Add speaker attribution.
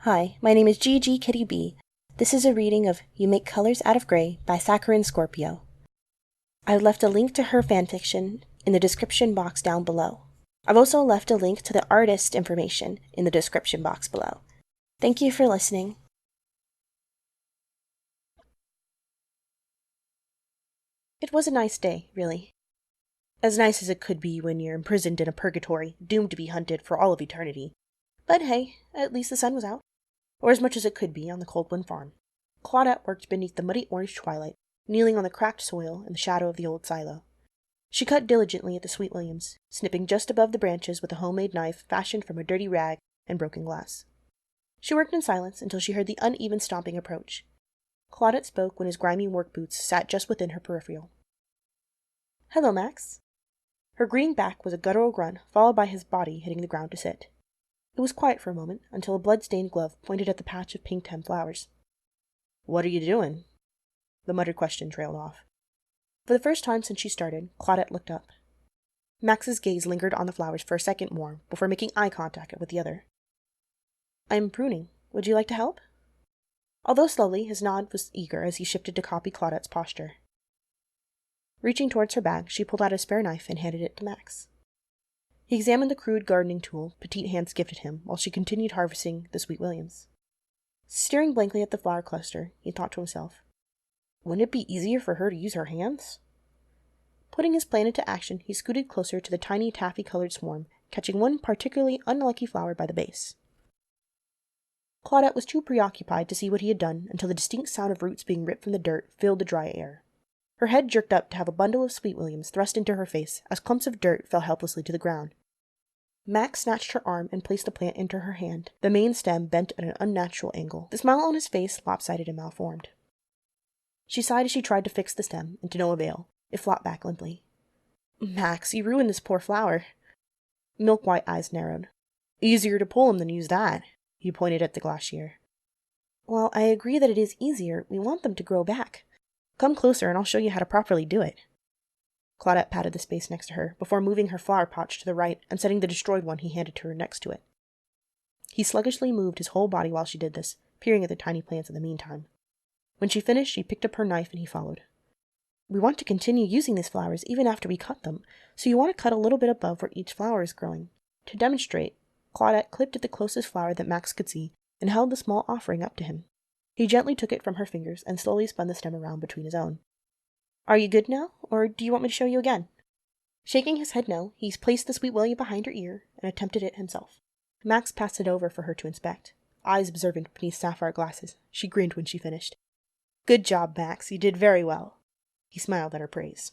Speaker 1: Hi, my name is Gigi Kitty B. This is a reading of You Make Colors Out of Gray by Saccharine Scorpio. I've left a link to her fanfiction in the description box down below. I've also left a link to the artist information in the description box below. Thank you for listening. It was a nice day, really. As nice as it could be when you're imprisoned in a purgatory, doomed to be hunted for all of eternity. But hey, at least the sun was out. Or as much as it could be on the Coldwind farm. Claudette worked beneath the muddy orange twilight, kneeling on the cracked soil in the shadow of the old silo. She cut diligently at the sweet williams, snipping just above the branches with a homemade knife fashioned from a dirty rag and broken glass. She worked in silence until she heard the uneven stomping approach. Claudette spoke when his grimy work boots sat just within her peripheral. "Hello, Max." Her greeting back was a guttural grunt, followed by his body hitting the ground to sit. It was quiet for a moment, until a blood-stained glove pointed at the patch of pink-stemmed flowers. "What are you doing?" The muttered question trailed off. For the first time since she started, Claudette looked up. Max's gaze lingered on the flowers for a second more, before making eye contact with the other. "I'm pruning. Would you like to help?" Although slowly, his nod was eager as he shifted to copy Claudette's posture. Reaching towards her bag, she pulled out a spare knife and handed it to Max. He examined the crude gardening tool petite hands gifted him while she continued harvesting the sweet williams. Staring blankly at the flower cluster, he thought to himself, wouldn't it be easier for her to use her hands? Putting his plan into action, he scooted closer to the tiny taffy-colored swarm, catching one particularly unlucky flower by the base. Claudette was too preoccupied to see what he had done until the distinct sound of roots being ripped from the dirt filled the dry air. Her head jerked up to have a bundle of sweet williams thrust into her face as clumps of dirt fell helplessly to the ground. Max snatched her arm and placed the plant into her hand, the main stem bent at an unnatural angle, the smile on his face lopsided and malformed. She sighed as she tried to fix the stem, and to no avail. It flopped back limply. "Max, you ruined this poor flower." Milk-white eyes narrowed. "Easier to pull 'em than use that." He pointed at the glacier. "Well, I agree that it is easier. We want them to grow back. Come closer and I'll show you how to properly do it." Claudette patted the space next to her, before moving her flower potch to the right and setting the destroyed one he handed to her next to it. He sluggishly moved his whole body while she did this, peering at the tiny plants in the meantime. When she finished, she picked up her knife and he followed. "We want to continue using these flowers even after we cut them, so you want to cut a little bit above where each flower is growing." To demonstrate, Claudette clipped at the closest flower that Max could see and held the small offering up to him. He gently took it from her fingers and slowly spun the stem around between his own. "Are you good now, or do you want me to show you again?" Shaking his head no, he placed the sweet william behind her ear and attempted it himself. Max passed it over for her to inspect, eyes observant beneath sapphire glasses. She grinned when she finished. "Good job, Max. You did very well." He smiled at her praise.